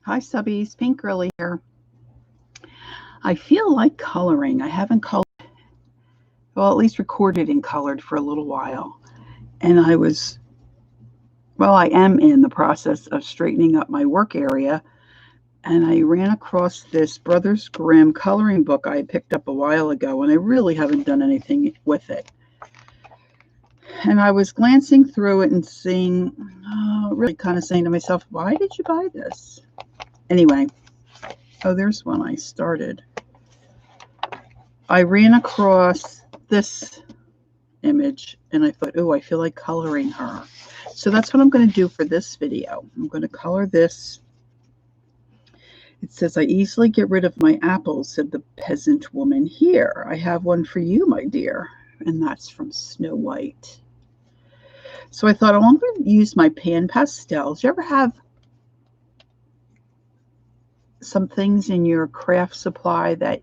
Hi subbies, Pink Girly here. I feel like coloring. I haven't colored, well, at least recorded and colored for a little while. And I am in the process of straightening up my work area. And I ran across this Brothers Grimm coloring book I had picked up a while ago, and I really haven't done anything with it. And I was glancing through it and seeing, really kind of saying to myself, why did you buy this? Anyway, there's one I started. I ran across this image and I thought, oh, I feel like coloring her. So that's what I'm going to do for this video. I'm going to color this. It says, I easily get rid of my apples, said the peasant woman. Here, I have one for you, my dear. And that's from Snow White. So I thought, I'm going to use my Pan Pastels. You ever have some things in your craft supply that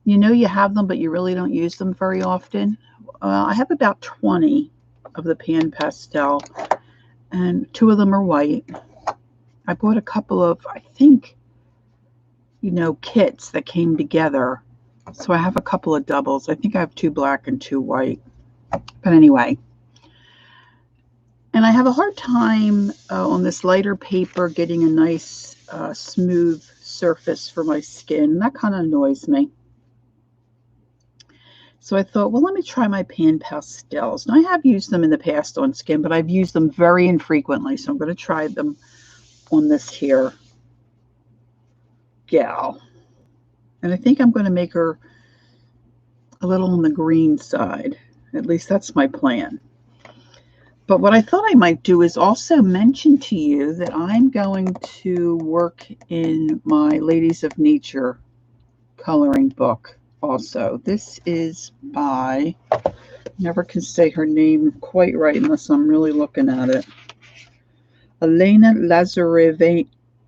you know you have them, but you really don't use them very often? I have about 20 of the Pan Pastel, and 2 of them are white. I bought a couple of, I think, kits that came together. So I have a couple of doubles. I think I have 2 black and 2 white. But anyway, and I have a hard time on this lighter paper getting a nice smooth surface for my skin. That kind of annoys me. So I thought, well, let me try my Pan Pastels. Now, I have used them in the past on skin, but I've used them very infrequently. So I'm going to try them on this here gal. And I think I'm going to make her a little on the green side. At least that's my plan. But what I thought I might do is also mention to you that I'm going to work in my Ladies of Nature coloring book also. This is by, never can say her name quite right unless I'm really looking at it, Elena Lazareva.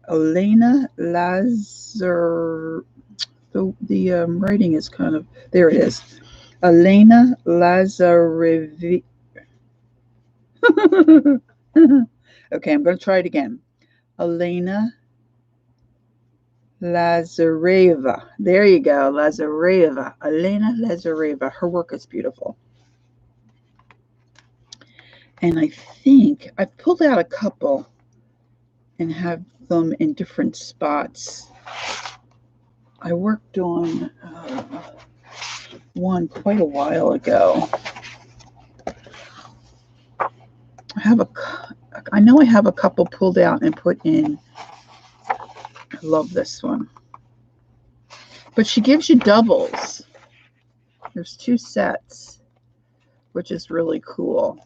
Elena Lazar. The writing is kind of, there it is. Elena Lazarevi. Okay, I'm going to try it again. Elena Lazareva. There you go, Lazareva. Elena Lazareva. Her work is beautiful. And I think I've pulled out a couple and have them in different spots. I worked on one quite a while ago. I know I have a couple pulled out and put in. I love this one. But she gives you doubles. There's 2 sets, which is really cool.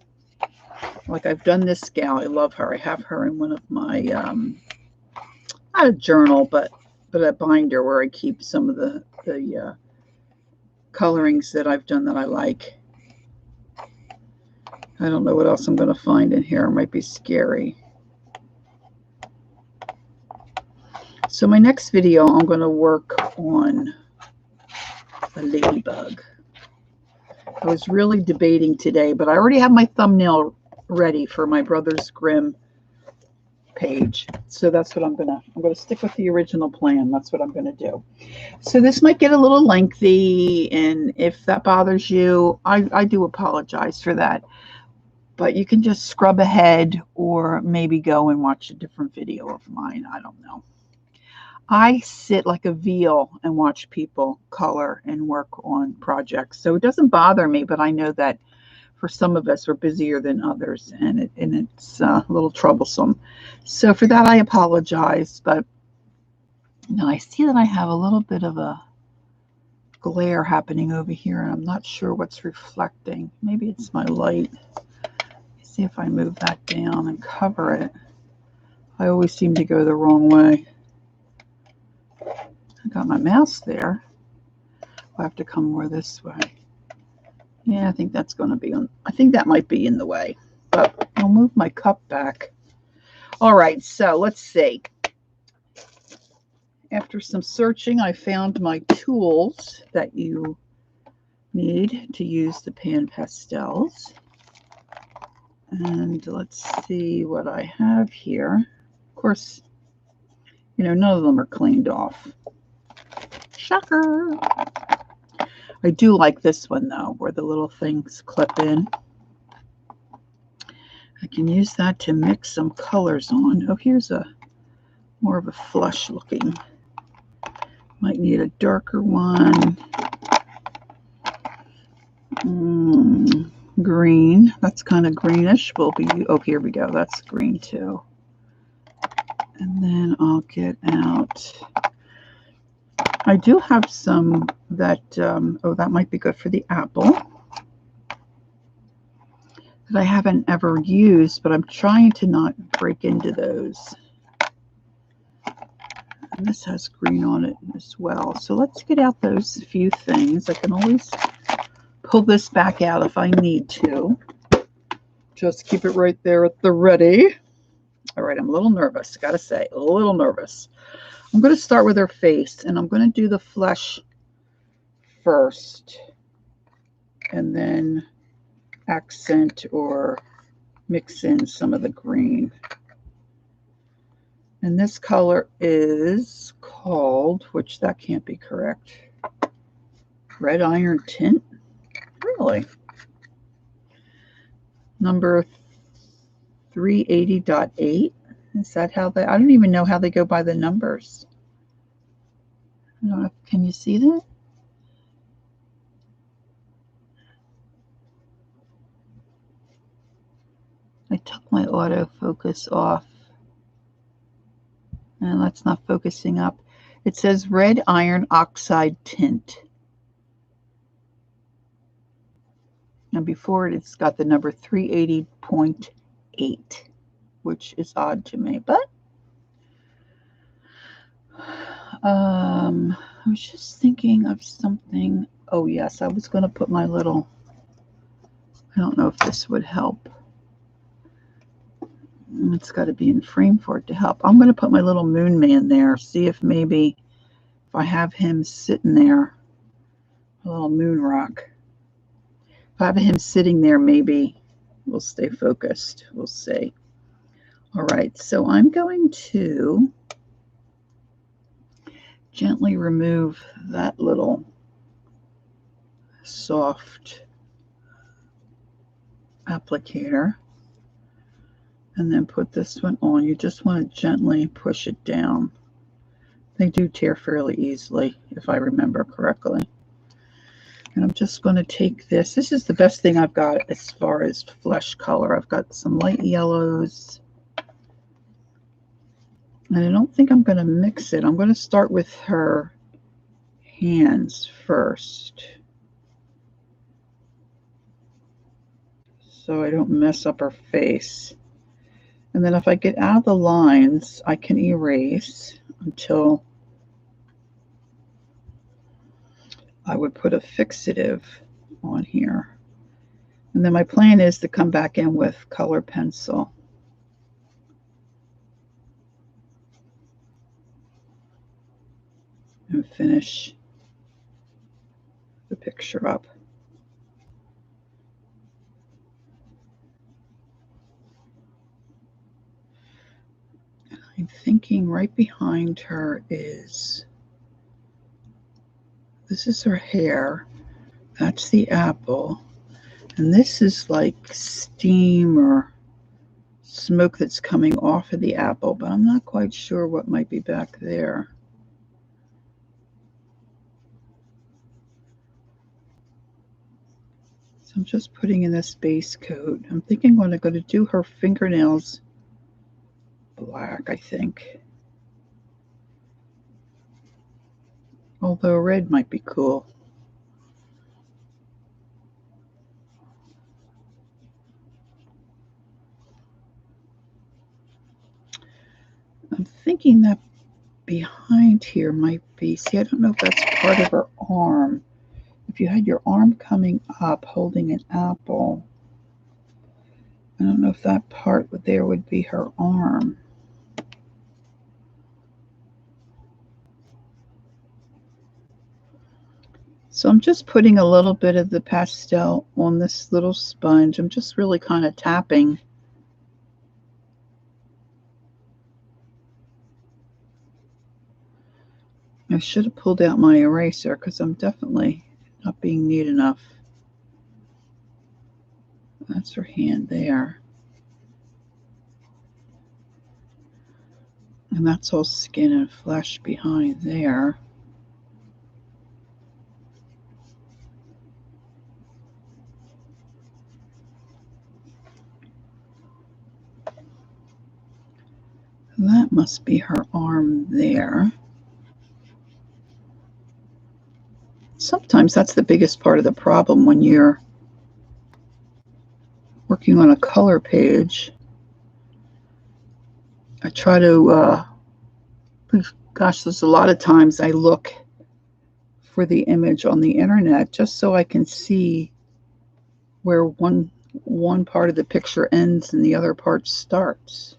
Like I've done this gal. I love her. I have her in one of my, not a journal, but a binder where I keep some of the colorings that I've done that I like. I don't know what else I'm going to find in here. It might be scary. So my next video, I'm going to work on a ladybug. I was really debating today, but I already have my thumbnail ready for my Brothers Grimm page. So that's what I'm going to stick with the original plan. That's what I'm going to do. So this might get a little lengthy, and if that bothers you, I do apologize for that. But you can just scrub ahead or maybe go and watch a different video of mine. I don't know. I sit like a veal and watch people color and work on projects. So it doesn't bother me, but I know that for some of us, we're busier than others, and it's a little troublesome. So for that, I apologize. But now I see that I have a little bit of a glare happening over here, and I'm not sure what's reflecting. Maybe it's my light. See if I move that down and cover it. I always seem to go the wrong way. I got my mouse there. I'll have to come more this way. Yeah, I think that's going to be on. I think that might be in the way, but I'll move my cup back. All right, so let's see. After some searching, I found my tools that you need to use the Pan Pastels. And let's see what I have here. Of course, You know, none of them are cleaned off. Shocker. I do like this one though, where the little things clip in. I can use that to mix some colors on. Oh, here's a more of a flush looking. Might need a darker one. Green. That's kind of greenish. Will be. Oh, here we go. That's green too. And then I'll get out. I do have some that. Oh, that might be good for the apple. That I haven't ever used, but I'm trying to not break into those. And this has green on it as well. So let's get out those few things. I can always pull this back out if I need to. Just keep it right there at the ready. All right, I'm a little nervous, gotta say, a little nervous. I'm going to start with her face, and I'm going to do the flesh first, and then accent or mix in some of the green. And this color is called, which that can't be correct, Red Iron Tint. Really? Number 380.8. Is that how they, I don't even know how they go by the numbers. I don't know, can you see that? I took my autofocus off. And that's not focusing up. It says Red Iron Oxide Tint. And before it, it's got the number 380.8, which is odd to me. But I was just thinking of something. Oh, yes, I was going to put my little, I don't know if this would help. It's got to be in frame for it to help. I'm going to put my little moon man there. See if maybe if I have him sitting there, a little moon rock. If I have him sitting there, maybe we'll stay focused. We'll see. All right, so I'm going to gently remove that little soft applicator and then put this one on. You just want to gently push it down. They do tear fairly easily, if I remember correctly. And I'm just going to take this. This is the best thing I've got as far as flesh color. I've got some light yellows. And I don't think I'm going to mix it. I'm going to start with her hands first, so I don't mess up her face. And then if I get out of the lines, I can erase until I would put a fixative on here. And then my plan is to come back in with color pencil. And finish the picture up. And I'm thinking right behind her is, this is her hair, that's the apple, and this is like steam or smoke that's coming off of the apple, but I'm not quite sure what might be back there. So I'm just putting in this base coat. I'm thinking when I'm going to do her fingernails black, I think. Although red might be cool. I'm thinking that behind here might be, see, I don't know if that's part of her arm. If you had your arm coming up holding an apple, I don't know if that part there would be her arm. So I'm just putting a little bit of the pastel on this little sponge. I'm just really kind of tapping. I should have pulled out my eraser because I'm definitely not being neat enough. That's her hand there. And that's all skin and flesh behind there. And that must be her arm there. Sometimes that's the biggest part of the problem when you're working on a color page. I try to, gosh, there's a lot of times I look for the image on the internet just so I can see where one part of the picture ends and the other part starts.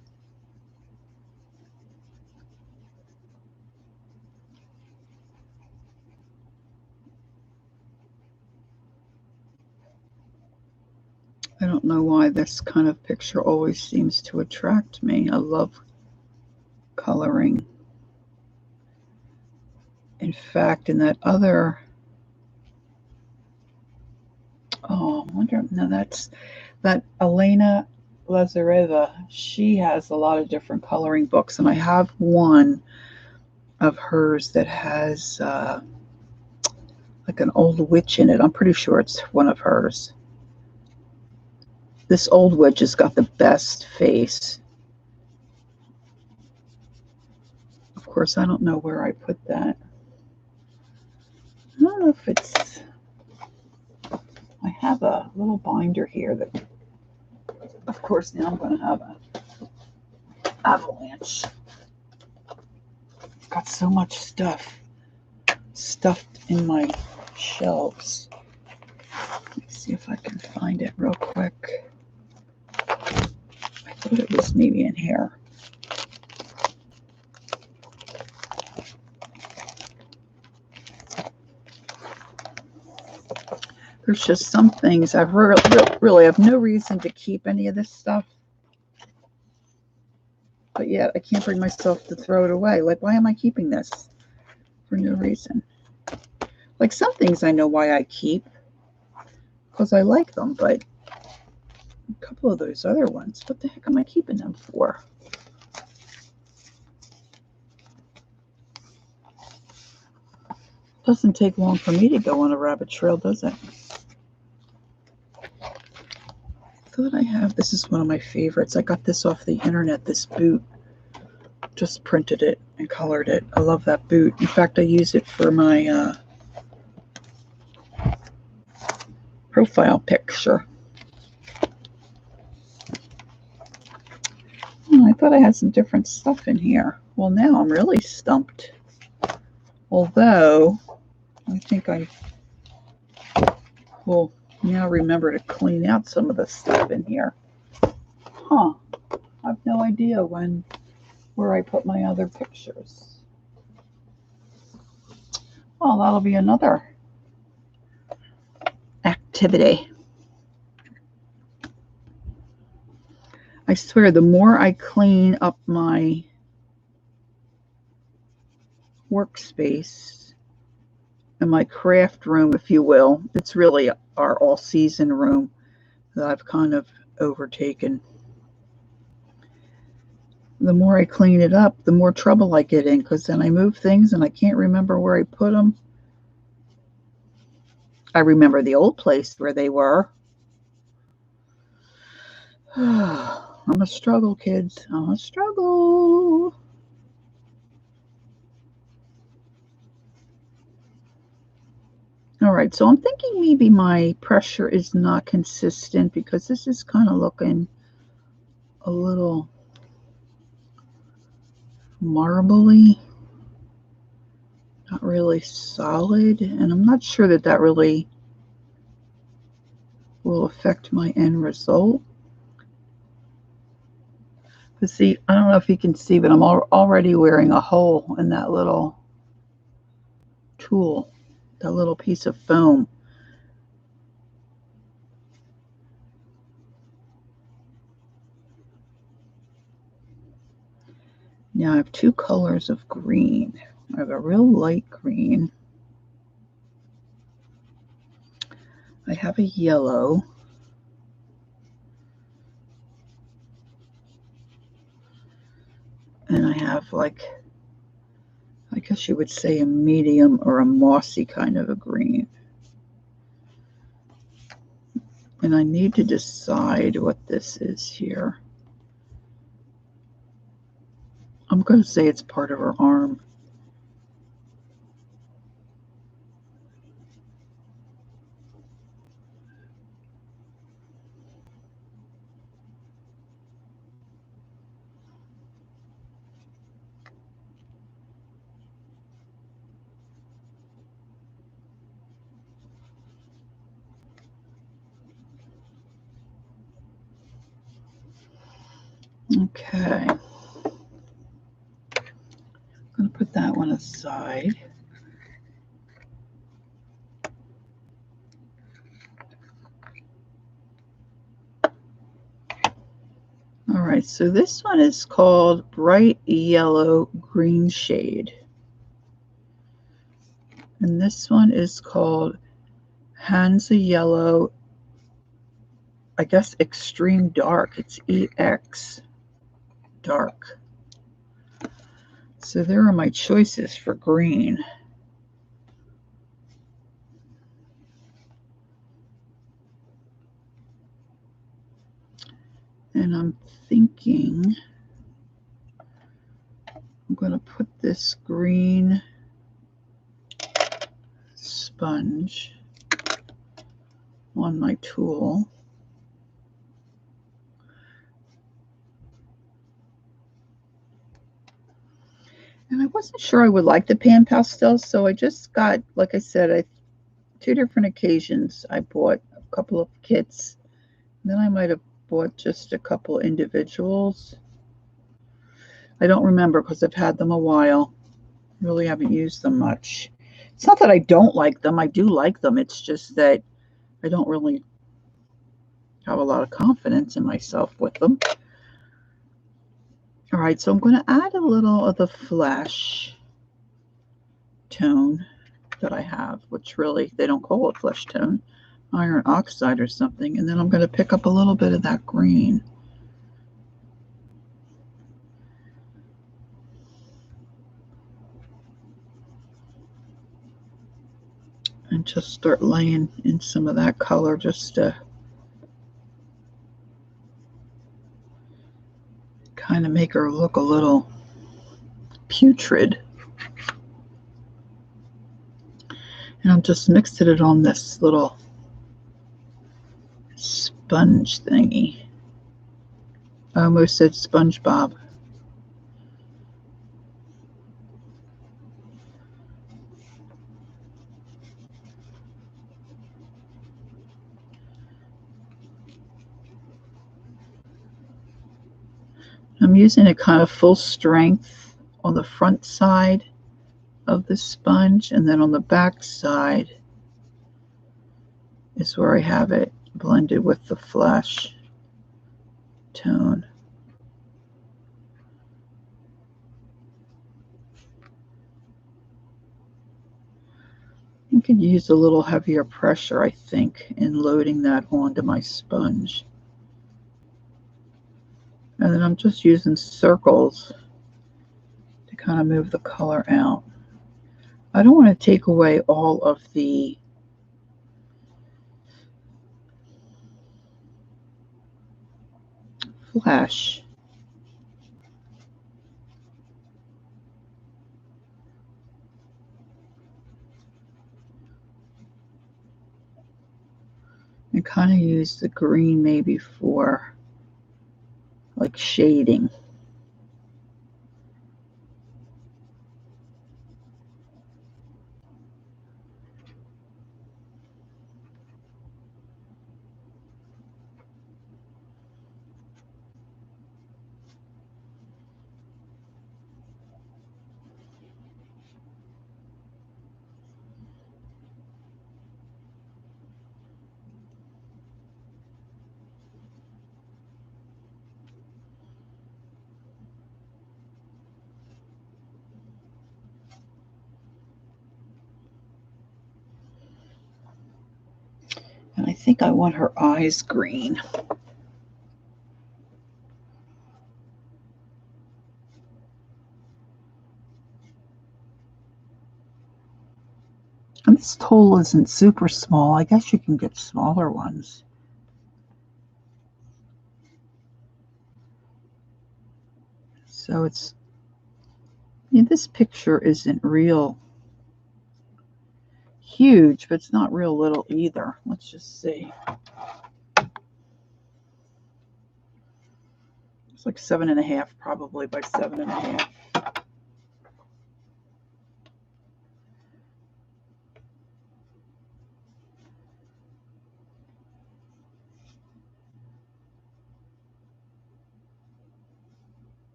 I don't know why this kind of picture always seems to attract me. I love coloring. In fact, in that other, oh, I wonder, no, that's that Elena Lazareva. She has a lot of different coloring books, and I have one of hers that has like an old witch in it. I'm pretty sure it's one of hers. This old witch has got the best face. Of course, I don't know where I put that. I don't know if it's, I have a little binder here that, of course, now I'm going to have an avalanche. I've got so much stuff stuffed in my shelves. Let me see if I can find it real quick. I thought it was maybe in here. There's just some things I've really have no reason to keep any of this stuff. But yet I can't bring myself to throw it away. Like, why am I keeping this? For no reason. Like, some things I know why I keep. Because I like them, but a couple of those other ones, what the heck am I keeping them for? Doesn't take long for me to go on a rabbit trail, does it? I thought I have, this is one of my favorites. I got this off the internet, this boot. Just printed it and colored it. I love that boot. In fact, I use it for my profile picture. Oh, I thought I had some different stuff in here. Well, now I'm really stumped. Although, I think I will now remember to clean out some of the stuff in here. Huh. I have no idea where I put my other pictures. Well, that'll be another activity. I swear, the more I clean up my workspace and my craft room, if you will, it's really our all-season room that I've kind of overtaken. The more I clean it up, the more trouble I get in, because then I move things and I can't remember where I put them. I remember the old place where they were. I'm a struggle, kids. I'm a struggle. All right, so I'm thinking maybe my pressure is not consistent because this is kind of looking a little marbly, not really solid, and I'm not sure that that really will affect my end result. But see, I don't know if you can see, but I'm already wearing a hole in that little tool, that little piece of foam. Now I have two colors of green. I have a real light green. I have a yellow. And I have, like, I guess you would say a medium or a mossy kind of a green. And I need to decide what this is here. I'm going to say it's part of her arm. Okay. I'm going to put that one aside. All right, so this one is called Bright Yellow Green Shade. And this one is called Hansa Yellow, I guess Extreme Dark. It's EX Dark. So there are my choices for green. And I'm thinking I'm going to put this green sponge on my tool. And I wasn't sure I would like the Pan Pastels, so I just got, like I said, 2 different occasions I bought a couple of kits. And then I might have bought just a couple individuals. I don't remember because I've had them a while. Really haven't used them much. It's not that I don't like them. I do like them. It's just that I don't really have a lot of confidence in myself with them. All right, so I'm going to add a little of the flesh tone that I have, which really, they don't call it flesh tone, iron oxide or something. And then I'm going to pick up a little bit of that green. And just start laying in some of that color just to kind of make her look a little putrid. And I'm just mixing it on this little sponge thingy. I almost said SpongeBob. I'm using it kind of full strength on the front side of the sponge, and then on the back side is where I have it blended with the flesh tone. I could use a little heavier pressure, I think, in loading that onto my sponge. And then I'm just using circles to kind of move the color out. I don't want to take away all of the flesh. And kind of use the green maybe for like shading. think I want her eyes green. And this tool isn't super small. I guess you can get smaller ones. So it's, this picture isn't real huge, but it's not real little either. Let's just see. It's like 7.5 probably by 7.5.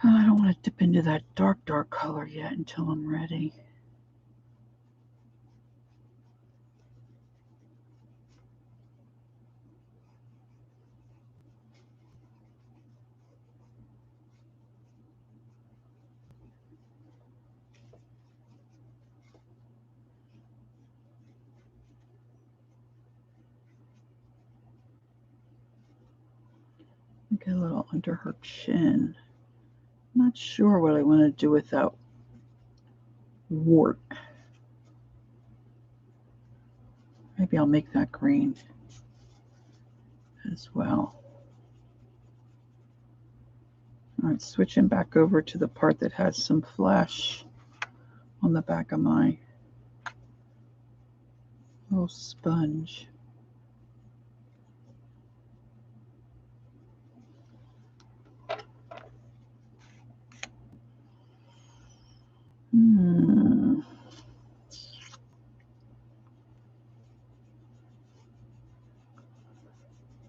I don't want to dip into that dark color yet until I'm ready. Get a little under her chin. Not sure what I want to do with that wart. Maybe I'll make that green as well. All right, switching back over to the part that has some flesh on the back of my little sponge.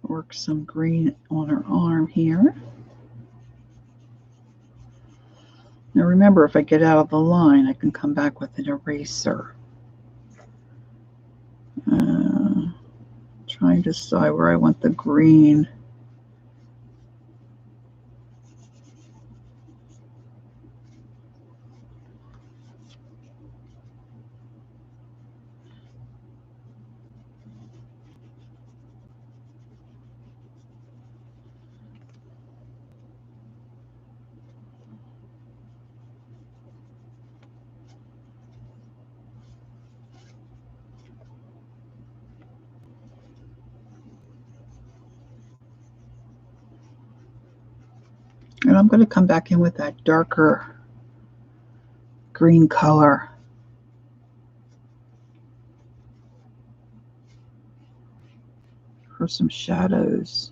Work some green on her arm here. Now remember, if I get out of the line, I can come back with an eraser. Trying to decide where I want the green. And I'm going to come back in with that darker green color. For some shadows.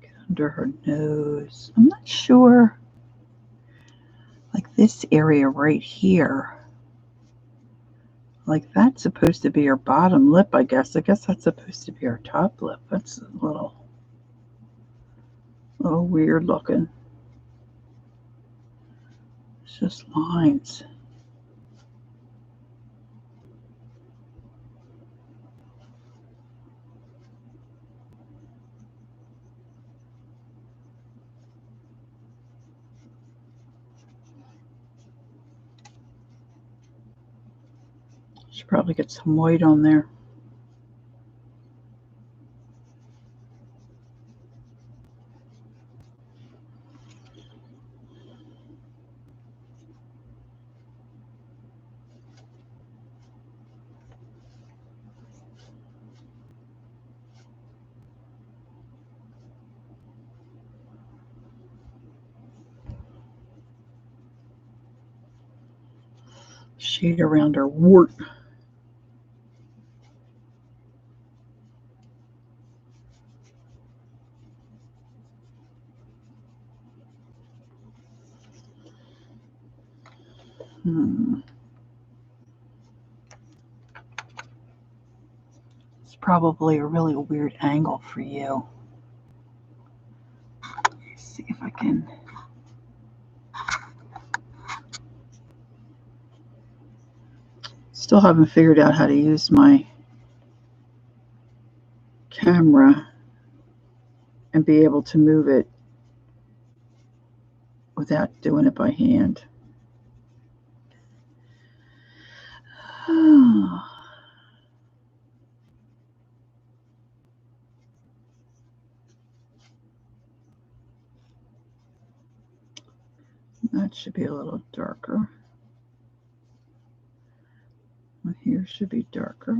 Get under her nose. I'm not sure. Like this area right here. Like that's supposed to be her bottom lip, I guess. I guess that's supposed to be her top lip. That's a little weird looking. It's just lines. Should probably get some white on there. Shade around her wart. It's probably a really weird angle for you. second. Still haven't figured out how to use my camera and be able to move it without doing it by hand. That should be a little darker. And here should be darker.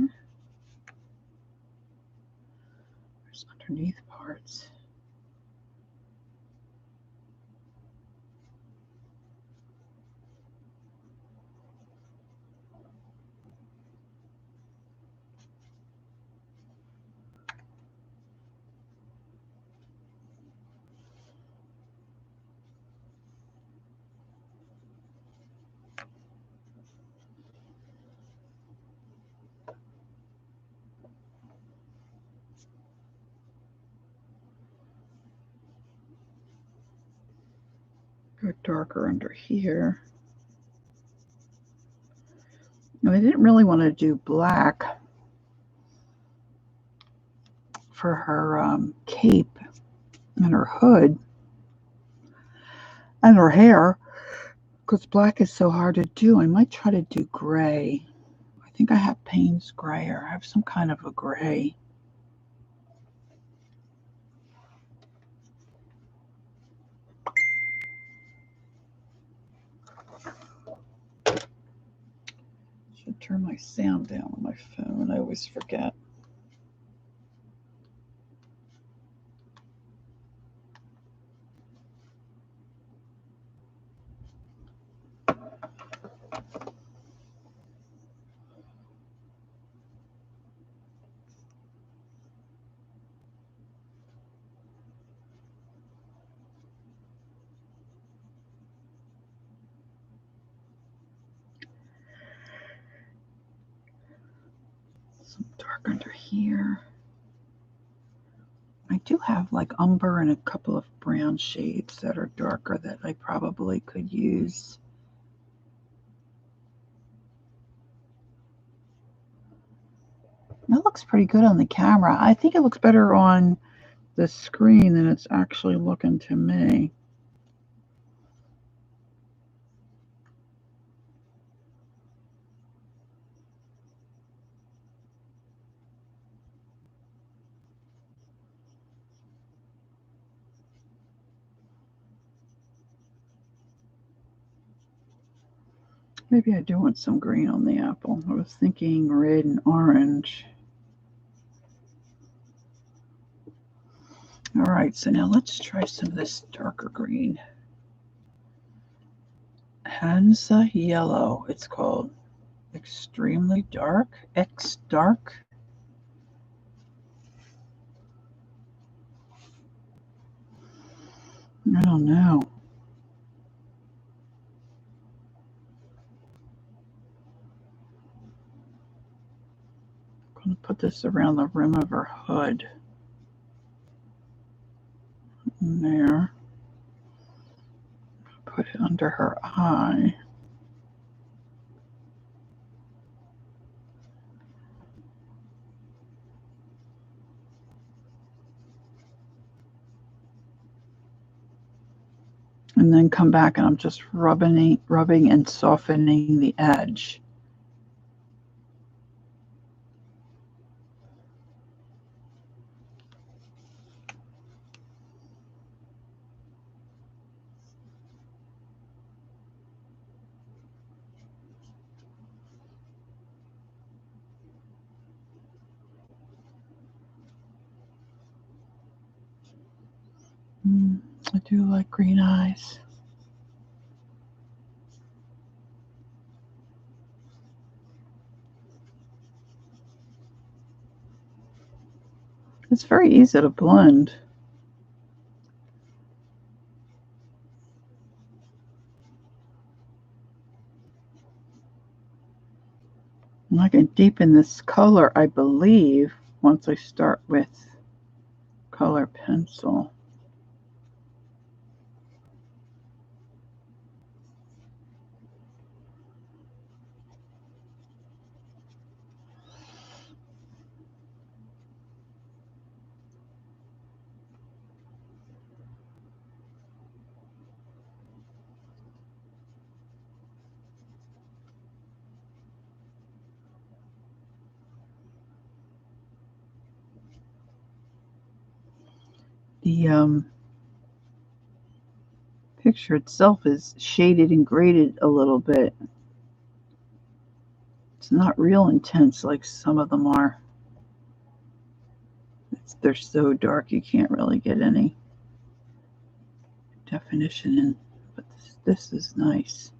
There's underneath parts. Go darker under here. Now, I didn't really want to do black for her cape and her hood and her hair, because black is so hard to do. I might try to do gray. I think I have Payne's gray, or I have some kind of a gray. Should turn my sound down on my phone. I always forget. Some dark under here. I do have like umber and a couple of brown shades that are darker that I probably could use. That looks pretty good on the camera. I think it looks better on the screen than it's actually looking to me. Maybe I do want some green on the apple. I was thinking red and orange. All right, so now let's try some of this darker green. Hansa Yellow, it's called. Extremely dark, X dark. I don't know. I'm going to put this around the rim of her hood. In there. Put it under her eye. And then come back and I'm just rubbing and softening the edge. I do like green eyes. It's very easy to blend. And I can deepen this color, I believe, once I start with color pencil. The picture itself is shaded and graded a little bit. It's not real intense like some of them are. They're so dark you can't really get any definition in, but this is nice.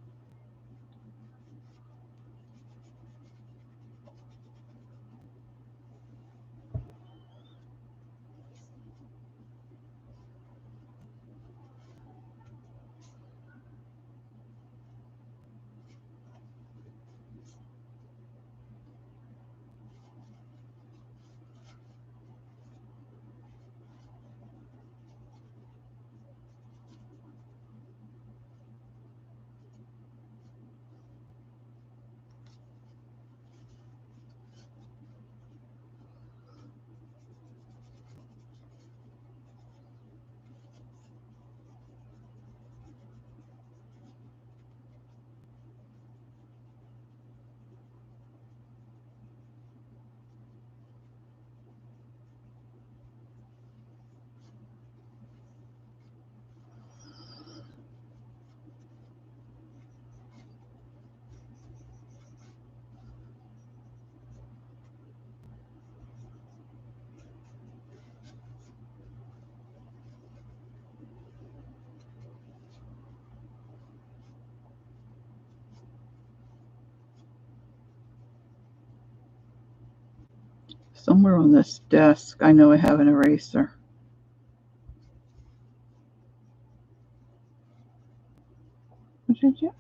Somewhere on this desk, I know I have an eraser.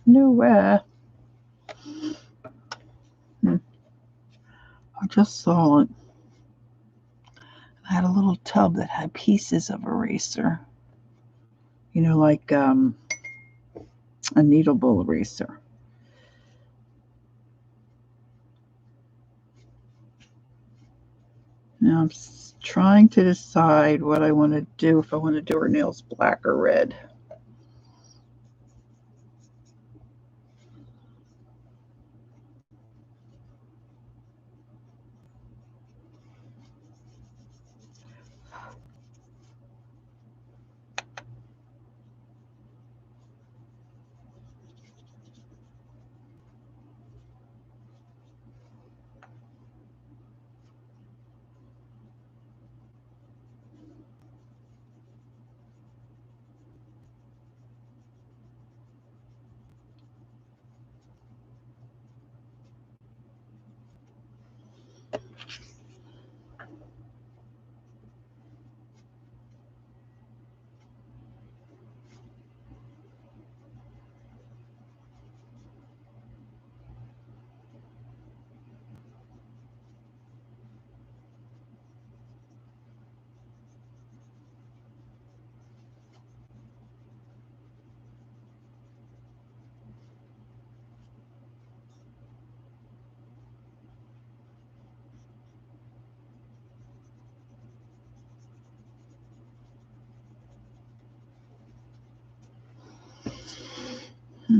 Nowhere. I just saw it. I had a little tub that had pieces of eraser. You know, like a kneadable eraser. Now I'm trying to decide what I want to do, if I want to do her nails black or red.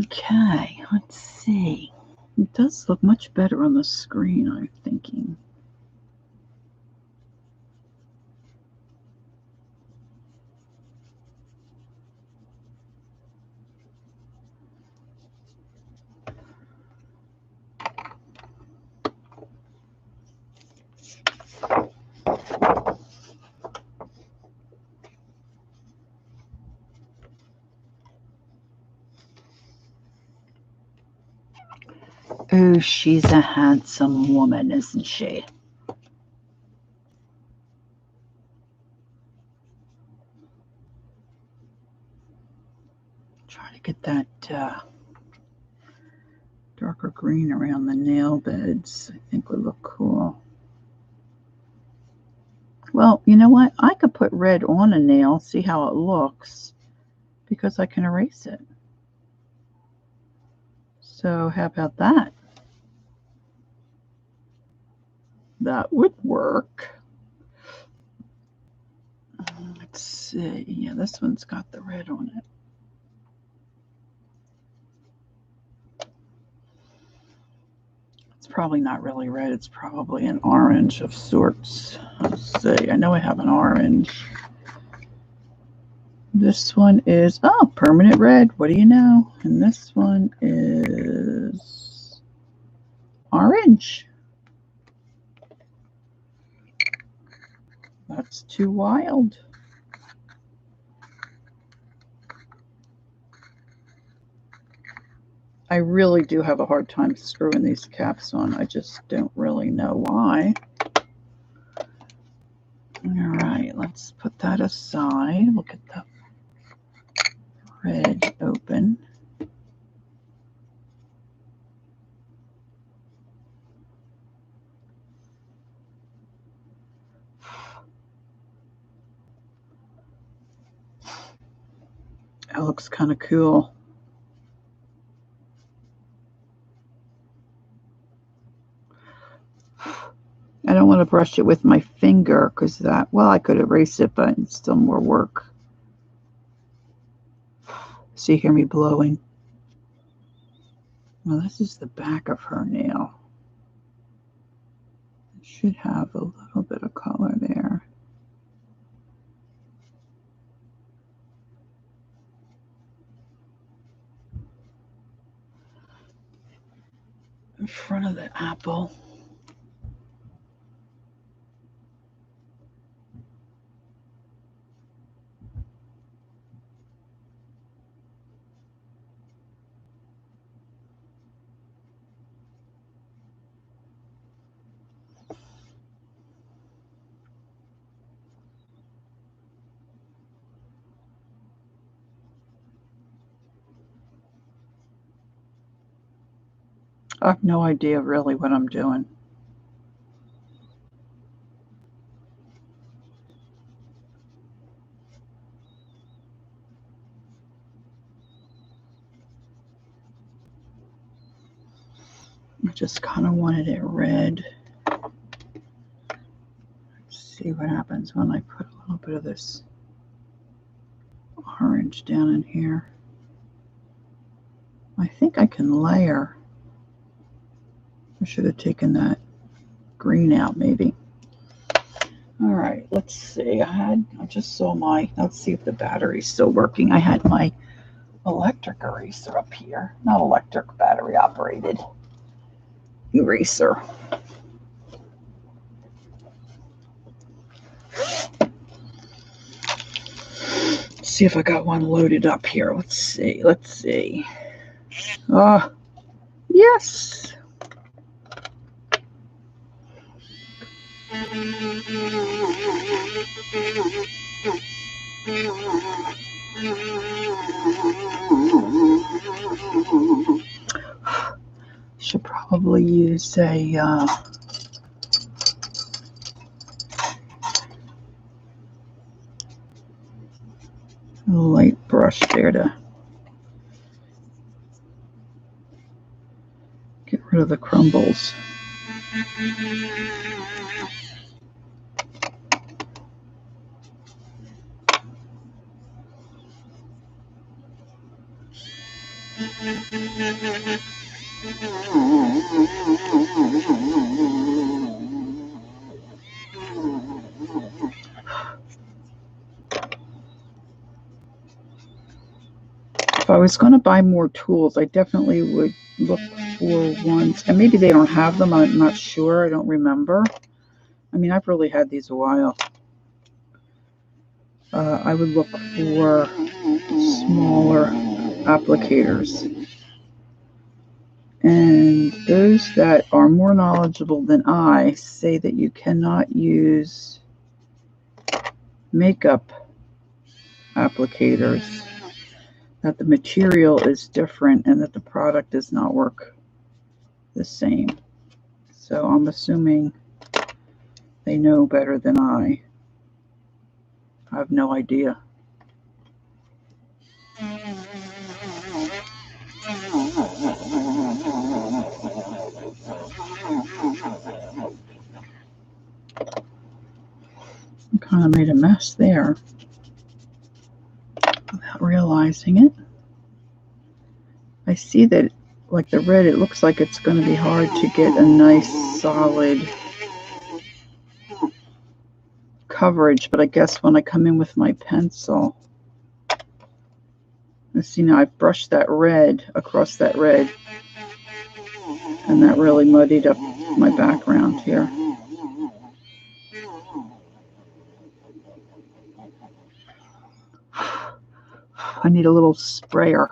Okay, let's see. It does look much better on the screen, I'm thinking. Oh, she's a handsome woman, isn't she? Try to get that darker green around the nail beds. I think would look cool. Well, you know what? I could put red on a nail, see how it looks, because I can erase it. So how about that? That would work. Let's see. Yeah, this one's got the red on it. It's probably not really red. It's probably an orange of sorts. Let's see. I know I have an orange. This one is, oh, permanent red. What do you know? And this one is orange. That's too wild. I really do have a hard time screwing these caps on. I just don't really know why. All right, let's put that aside. We'll get the red open. That looks kind of cool. I don't want to brush it with my finger because that, well, I could erase it, but it's still more work. So you hear me blowing. Well, this is the back of her nail. It should have a little bit of color there. In front of the apple. I have no idea really what I'm doing. I just kind of wanted it red. Let's see what happens when I put a little bit of this orange down in here. I think I can layer. I should have taken that green out maybe. All right, let's see. I just saw let's see if the battery's still working. I had my electric eraser up here. Not electric, battery operated eraser. Let's see if I got one loaded up here. Let's see. Oh, yes. Should probably use a light brush there to get rid of the crumbles. If I was going to buy more tools, I definitely would look for ones, and maybe they don't have them, I'm not sure, I don't remember. I mean, I've really had these a while. I would look for smaller applicators. And those that are more knowledgeable than I say that you cannot use makeup applicators, that the material is different and that the product does not work the same. So I'm assuming they know better than I. I have no idea. I kind of made a mess there without realizing it. I see that, like the red, it looks like it's going to be hard to get a nice solid coverage, but I guess when I come in with my pencil, And see, now I've brushed that red across that red, and that really muddied up my background here. I need a little sprayer,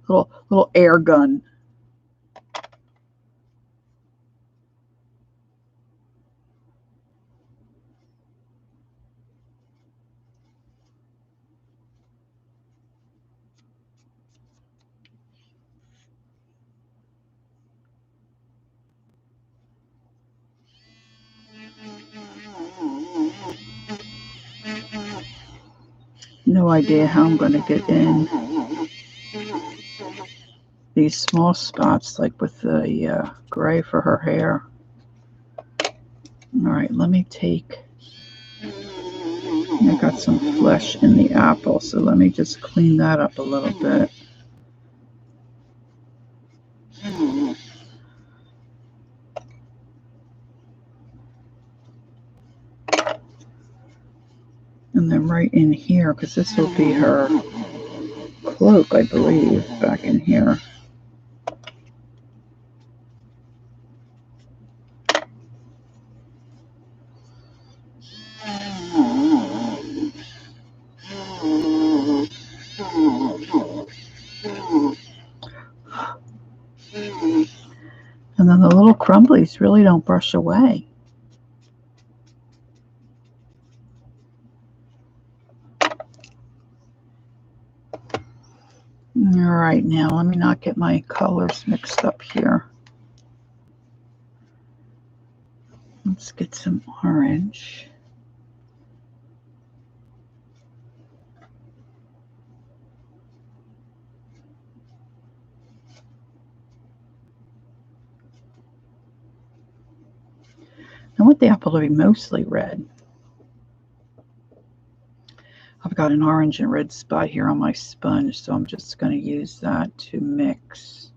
little air gun. No idea how I'm going to get in these small spots, like with the gray for her hair. All right, let me take, I got some flesh in the apple, so let me just clean that up a little bit. And then right in here, because this will be her cloak, I believe, back in here. And then the little crumblies really don't brush away. All right, now let me not get my colors mixed up here. Let's get some orange. I want the apple to be mostly red. I've got an orange and red spot here on my sponge, so I'm just going to use that to mix.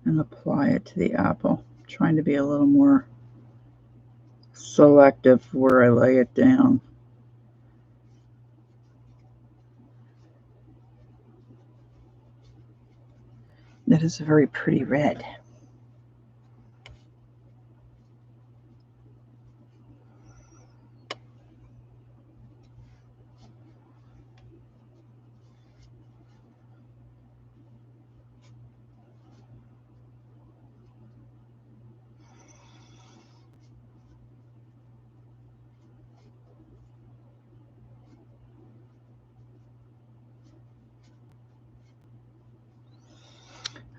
And apply it to the apple. I'm trying to be a little more selective where I lay it down. That is a very pretty red.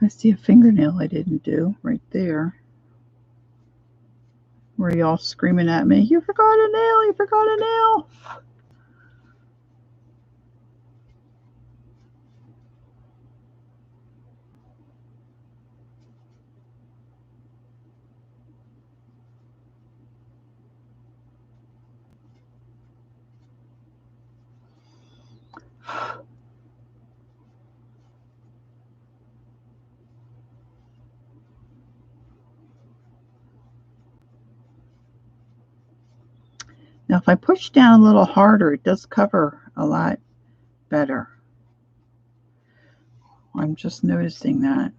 I see a fingernail I didn't do right there. Were y'all screaming at me, "You forgot a nail, you forgot a nail"? Now, if I push down a little harder, it does cover a lot better. I'm just noticing that.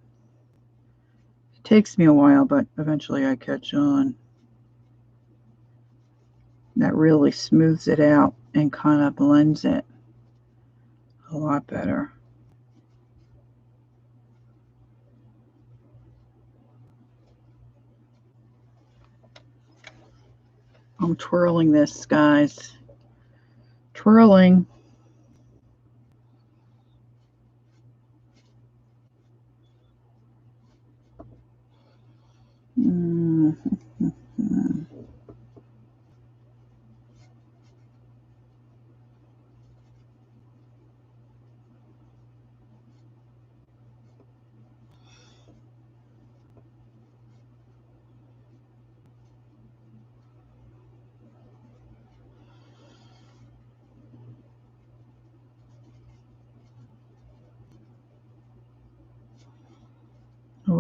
It takes me a while, but eventually I catch on. That really smooths it out and kind of blends it a lot better. I'm twirling this, guys. Twirling.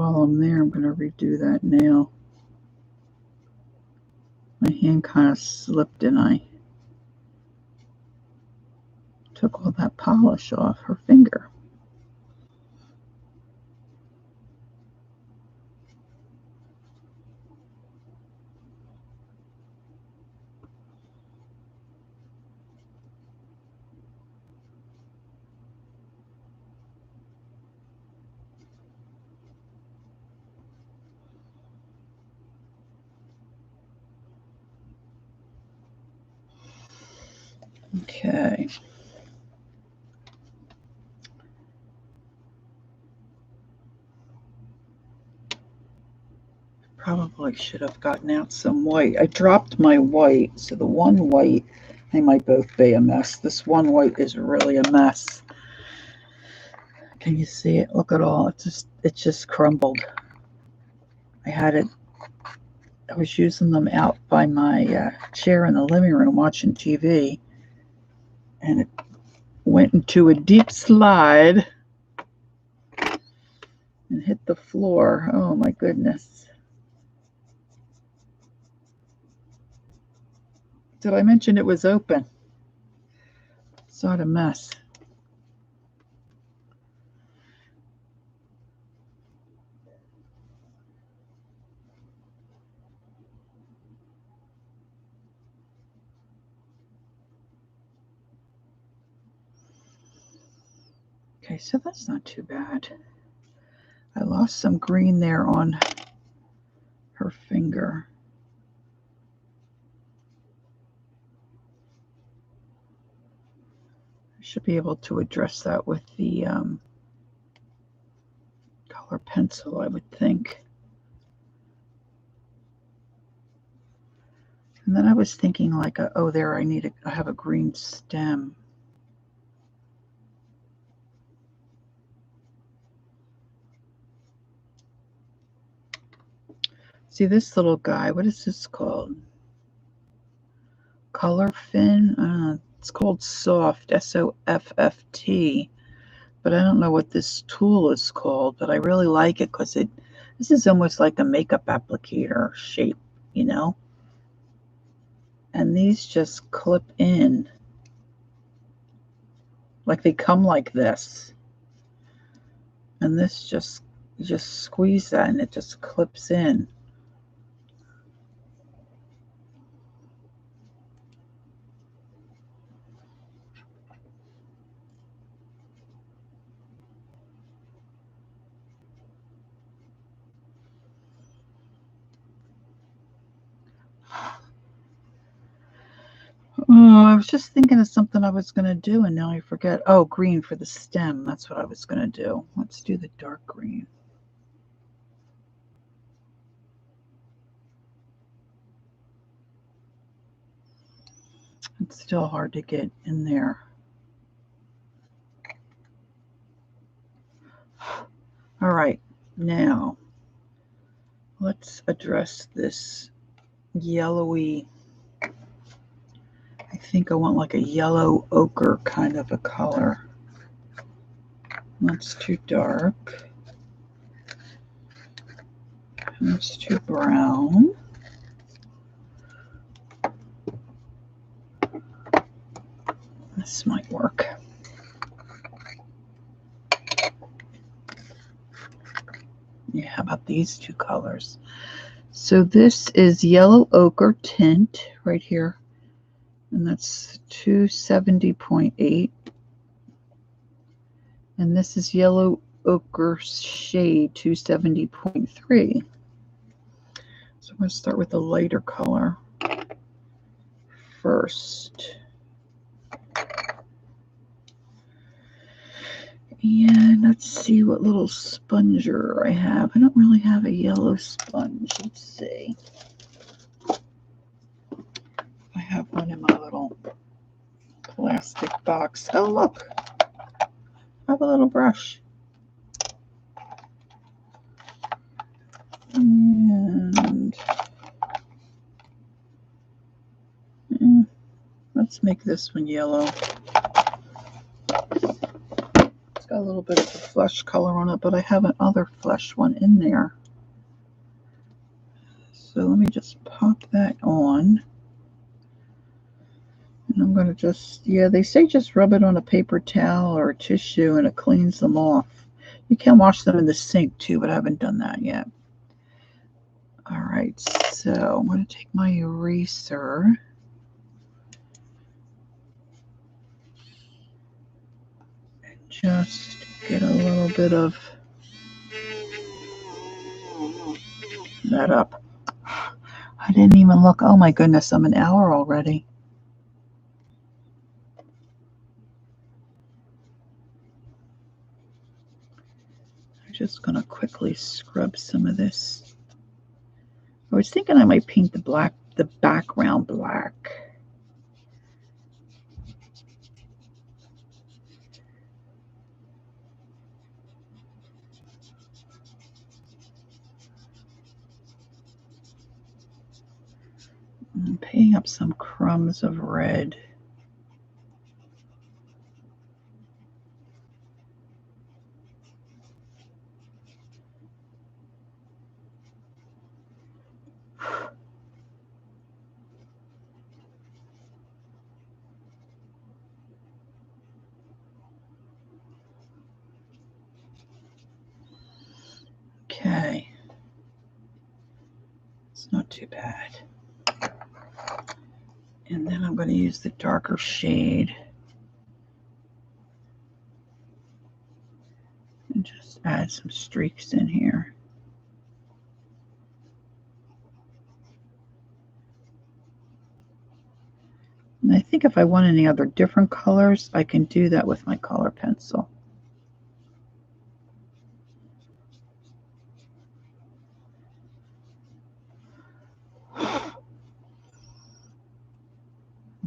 while I'm there, I'm going to redo that nail. My hand kind of slipped and I took all that polish off her finger. Okay. Probably should have gotten out some white. I dropped my white, so the one white, they might both be a mess. This one white is really a mess. Can you see it? Look at all. It just crumbled. I was using them out by my chair in the living room watching TV, and it went into a deep slide and hit the floor. Oh my goodness. Did I mention it was open? It's not a mess. Okay, so that's not too bad. I lost some green there on her finger. I should be able to address that with the color pencil, I would think. And then I was thinking like, oh, there, I have a green stem. See this little guy, what is this called? Color fin? It's called Soft, S-O-F-F-T. But I don't know what this tool is called, but I really like it because this is almost like a makeup applicator shape, you know? And these just clip in. Like they come like this. And this you just squeeze that and it just clips in. Oh, I was just thinking of something I was going to do, and now I forget. Oh, green for the stem. That's what I was going to do. Let's do the dark green. It's still hard to get in there. All right, now let's address this yellowy. I think I want like a yellow ochre kind of a color. That's too dark. That's too brown. This might work. Yeah, how about these two colors? So this is yellow ochre tint right here, and that's 270.8. And this is yellow ochre shade 270.3. So I'm going to start with a lighter color first. And let's see what little sponger I have. I don't really have a yellow sponge. Let's see. I have one in my little plastic box. Oh, look. I have a little brush. And let's make this one yellow. It's got a little bit of a flesh color on it, but I have another flesh one in there. So let me just pop that on. And I'm going to just, yeah, they say just rub it on a paper towel or a tissue and it cleans them off. You can wash them in the sink too, but I haven't done that yet. All right, so I'm going to take my eraser. And just get a little bit of that up. I didn't even look. Oh my goodness, I'm an hour already. I'm just going to quickly scrub some of this. I was thinking I might paint the background black. I'm picking up some crumbs of red. Okay. It's not too bad. And then I'm going to use the darker shade and just add some streaks in here. And I think if I want any other different colors, I can do that with my color pencil.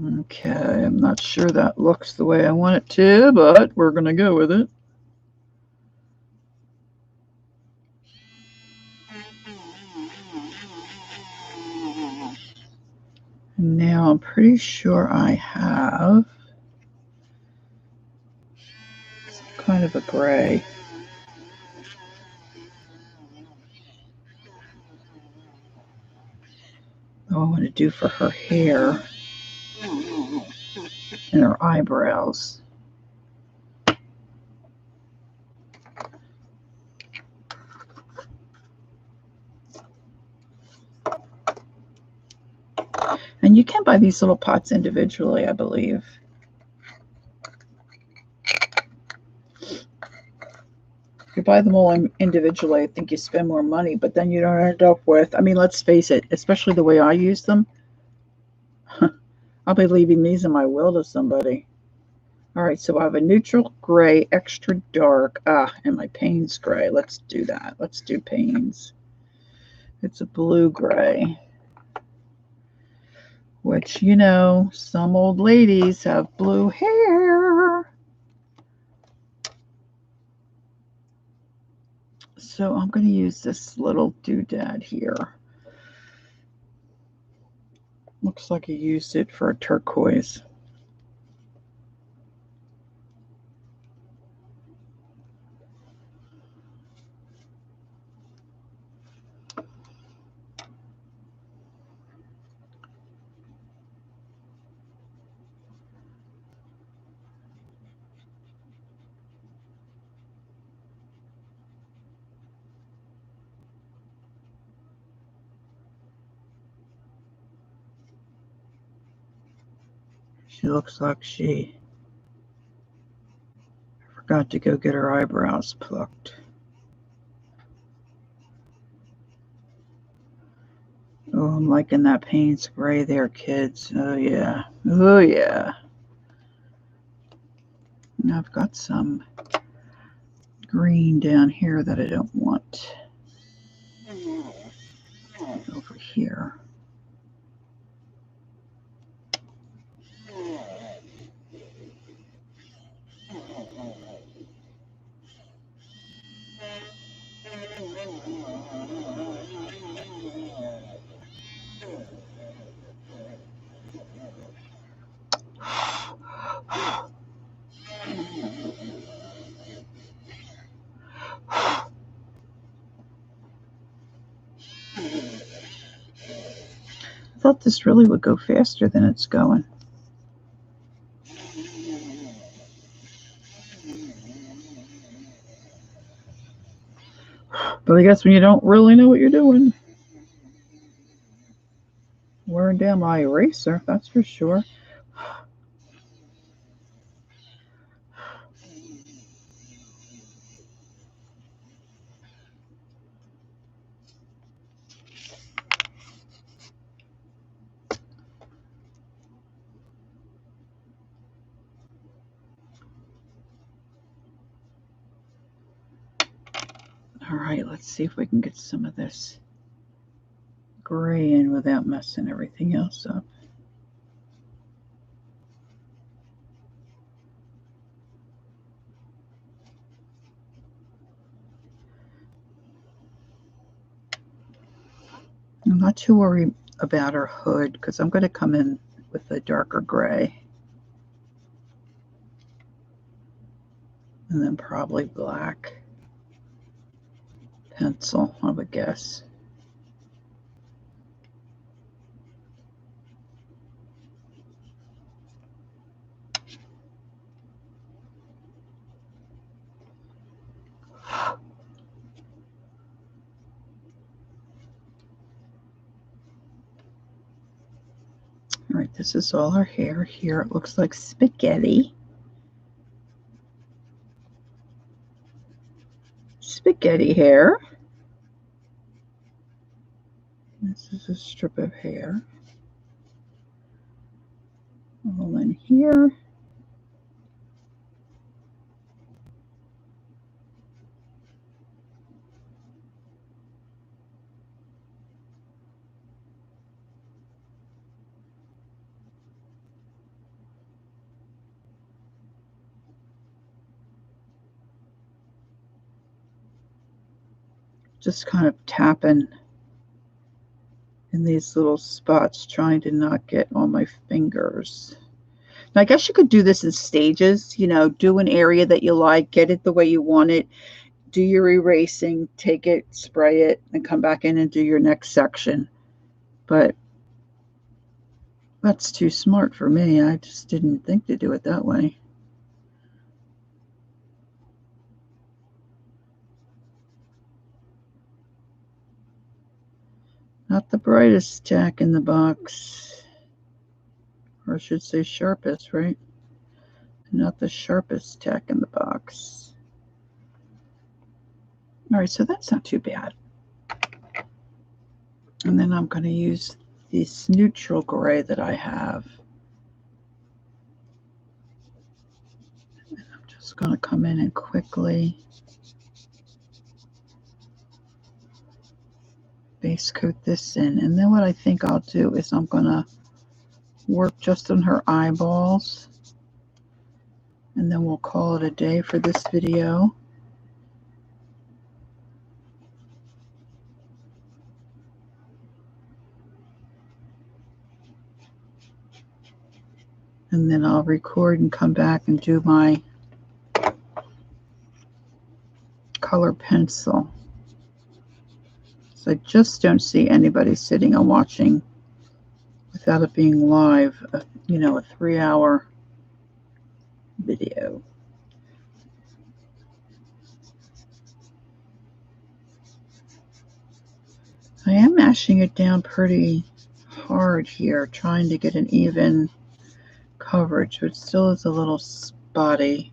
Okay, I'm not sure that looks the way I want it to, but we're going to go with it. Now I'm pretty sure I have some kind of a gray. Oh, I want to do for her hair and her eyebrows. And you can buy these little pots individually, I believe. If you buy them all individually, I think you spend more money, but then you don't end up with, I mean, let's face it, especially the way I use them, I'll be leaving these in my will to somebody. All right, so I have a neutral gray, extra dark, and my Payne's gray. Let's do that. Let's do Payne's. It's a blue gray, which, you know, some old ladies have blue hair. So I'm going to use this little doodad here. Looks like I used it for a turquoise. She looks like she forgot to go get her eyebrows plucked. Oh, I'm liking that Payne's gray there, kids. Oh, yeah. Oh, yeah. Now I've got some green down here that I don't want over here. thought this really would go faster than it's going. But I guess when you don't really know what you're doing. Wearing down my eraser, that's for sure. All right, let's see if we can get some of this gray in without messing everything else up. I'm not too worried about her hood because I'm going to come in with a darker gray. And then probably black pencil, I would guess. All right, this is all her hair. Here it looks like spaghetti. Spaghetti hair. This is a strip of hair. All in here. Just kind of tapping in these little spots, trying to not get on my fingers. Now, I guess you could do this in stages, you know, do an area that you like, get it the way you want it, do your erasing, take it, spray it, and come back in and do your next section. But that's too smart for me. I just didn't think to do it that way. Not the brightest tack in the box, or I should say sharpest, right? Not the sharpest tack in the box. All right, so that's not too bad. And then I'm going to use this neutral gray that I have. And I'm just going to come in and quickly base coat this in. And then what I think I'll do is I'm going to work just on her eyeballs. And then we'll call it a day for this video. And then I'll record and come back and do my color pencil. So I just don't see anybody sitting and watching without it being live, you know, a 3-hour video. I am mashing it down pretty hard here, trying to get an even coverage, but still is a little spotty.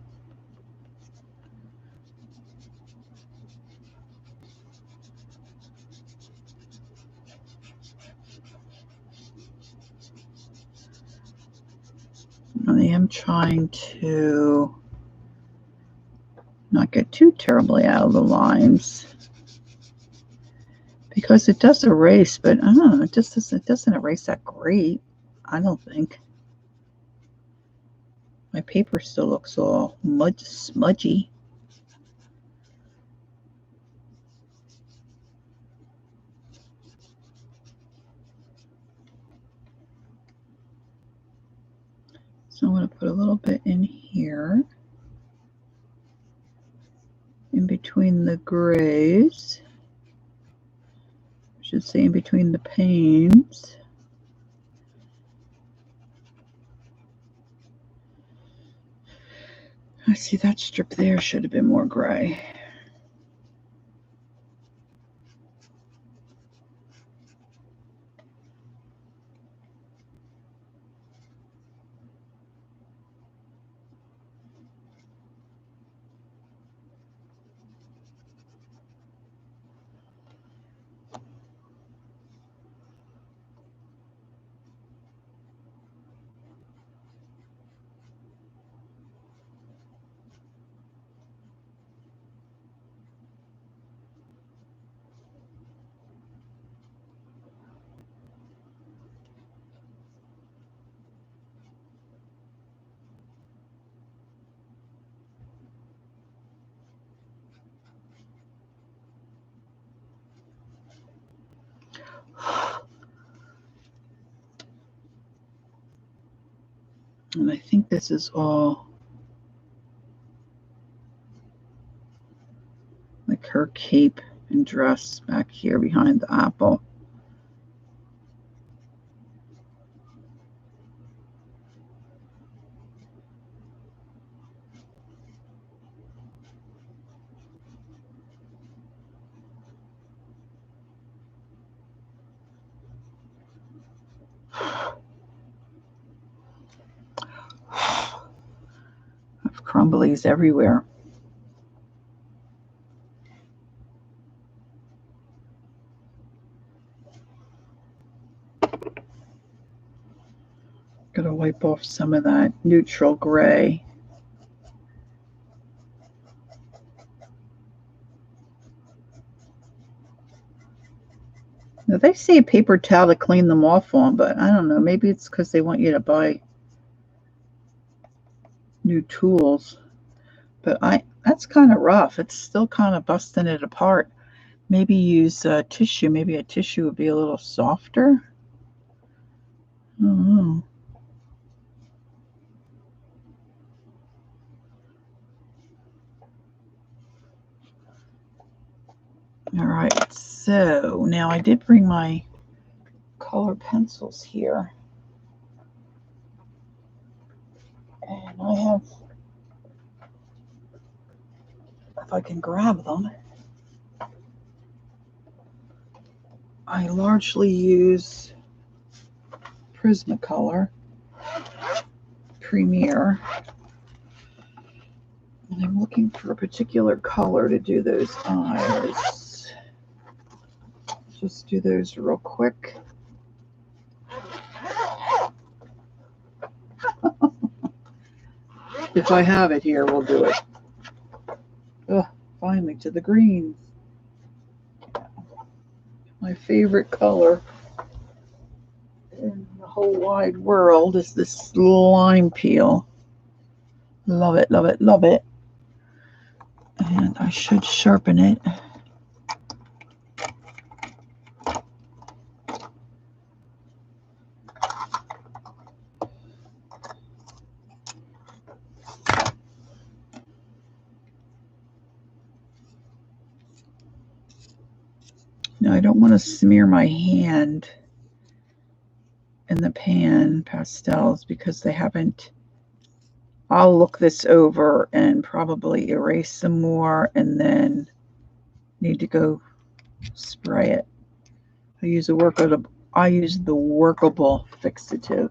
I am trying to not get too terribly out of the lines because it does erase, but I don't know, it doesn't erase that great, I don't think. My paper still looks all smudgy. So I'm going to put a little bit in here, in between the grays. I should say in between the panes. I see that strip there should have been more gray. And I think this is all like her cape and dress back here behind the apple. Crumblies everywhere. Gotta wipe off some of that neutral gray. Now they say paper towel to clean them off on, but I don't know. Maybe it's because they want you to buy new tools. But that's kind of rough. It's still kind of busting it apart. Maybe use tissue. Maybe a tissue would be a little softer. I don't know. All right, so now I did bring my color pencils here. And I have, if I can grab them, I largely use Prismacolor Premier. And I'm looking for a particular color to do those eyes. Just do those real quick. If I have it here, we'll do it. Oh, finally to the greens. My favorite color in the whole wide world is this lime peel. Love it, love it, love it. And I should sharpen it. Now I don't want to smear my hand in the Pan Pastels because they haven't. I'll look this over and probably erase some more and then need to go spray it. I use the workable fixative.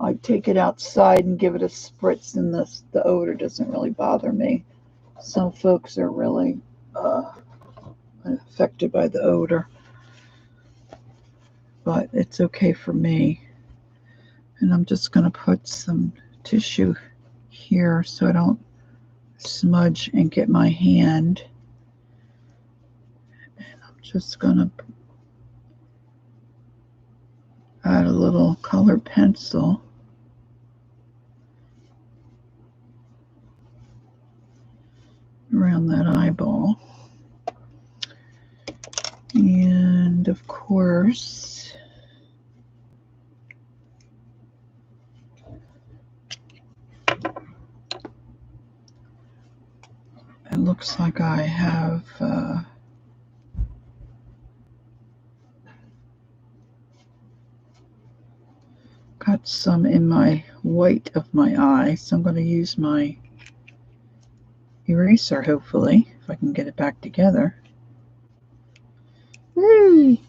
I take it outside and give it a spritz, and the odor doesn't really bother me. Some folks are really affected by the odor, but it's okay for me. And I'm just going to put some tissue here so I don't smudge and get my hand. And I'm just going to add a little colored pencil. Around that eyeball. And of course, it looks like I have got some in my white of my eye, so I'm going to use my eraser, hopefully, if I can get it back together. Yay!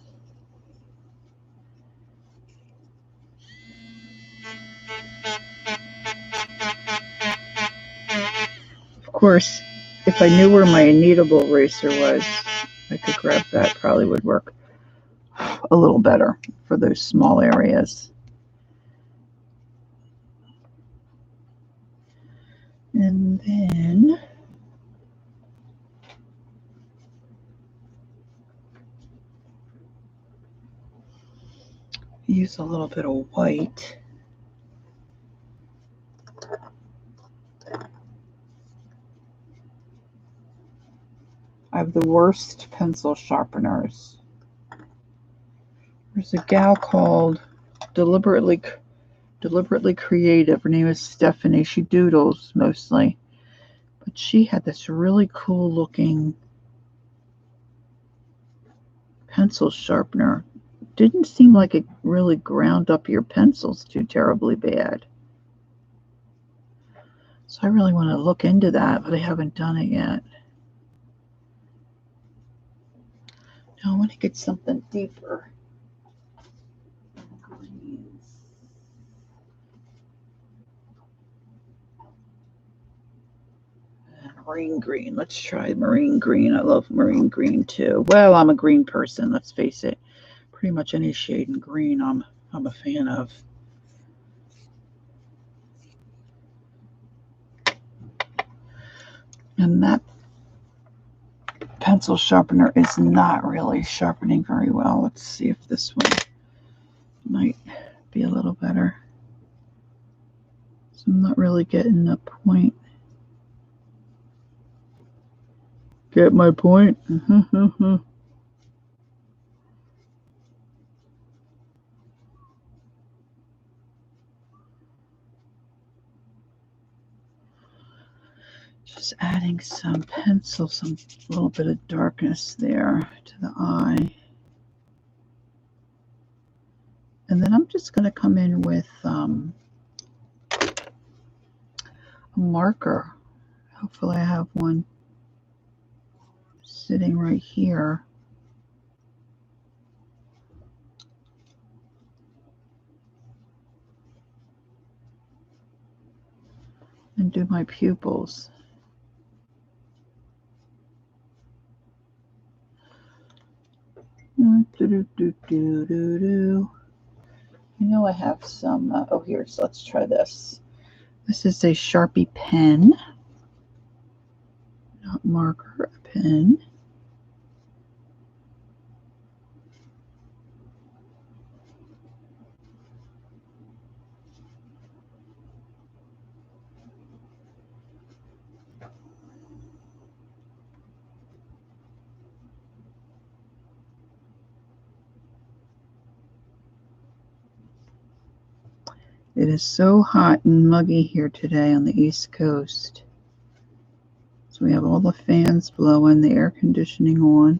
Of course, if I knew where my kneadable eraser was, I could grab that. Probably would work a little better for those small areas. And then use a little bit of white. I have the worst pencil sharpeners. There's a gal called Deliberately Creative. Her name is Stephanie. She doodles mostly. But she had this really cool looking pencil sharpener. Didn't seem like it really ground up your pencils too terribly bad. So I really want to look into that, but I haven't done it yet. Now I want to get something deeper. Marine green. Let's try marine green. I love marine green too. Well, I'm a green person, let's face it. Pretty much any shade in green I'm a fan of. And that pencil sharpener is not really sharpening very well. Let's see if this one might be a little better. So I'm not really getting the point. Get my point? Just adding some pencil, some little bit of darkness there to the eye. And then I'm just going to come in with a marker. Hopefully I have one sitting right here. And do my pupils. You know I have some, oh here, so let's try this. This is a Sharpie pen. Not marker, a pen. It is so hot and muggy here today on the East Coast. So we have all the fans blowing, the air conditioning on.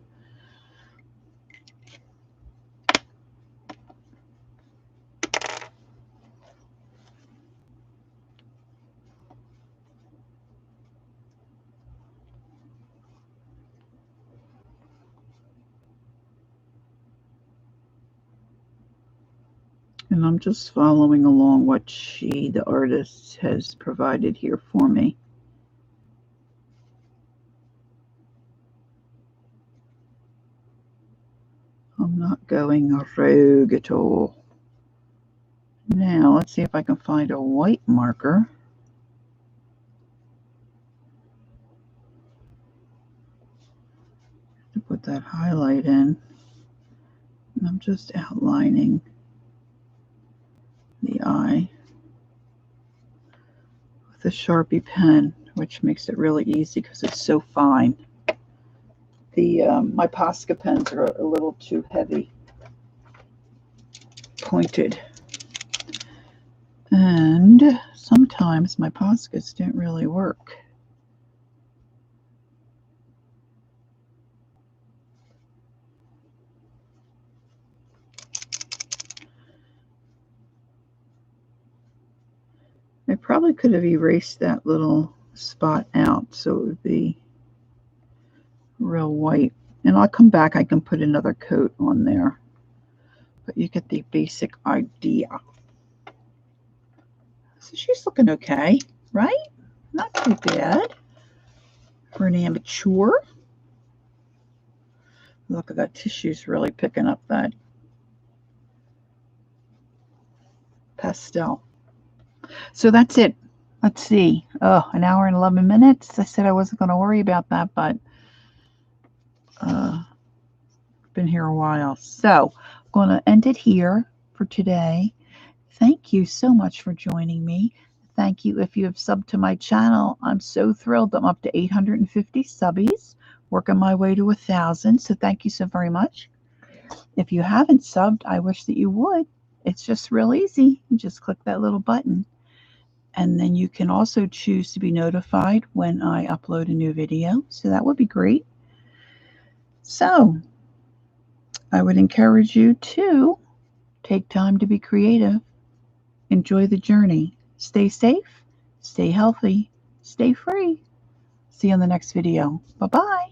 And I'm just following along what she, the artist, has provided here for me. I'm not going rogue at all. Now, let's see if I can find a white marker. To put that highlight in. And I'm just outlining the eye with a Sharpie pen, which makes it really easy because it's so fine. My Posca pens are a little too heavy, pointed, and sometimes my Poscas didn't really work. I probably could have erased that little spot out so it would be real white. And I'll come back, I can put another coat on there. But you get the basic idea. So she's looking okay, right? Not too bad for an amateur. Look at that, tissue's really picking up that pastel. So that's it. Let's see. Oh, an hour and 11 minutes. I said I wasn't going to worry about that, but been here a while. So I'm going to end it here for today. Thank you so much for joining me. Thank you if you have subbed to my channel. I'm so thrilled. I'm up to 850 subbies, working my way to 1,000. So thank you so very much. If you haven't subbed, I wish that you would. It's just real easy. You just click that little button. And then you can also choose to be notified when I upload a new video. So that would be great. So I would encourage you to take time to be creative. Enjoy the journey. Stay safe, stay healthy, stay free. See you on the next video. Bye-bye.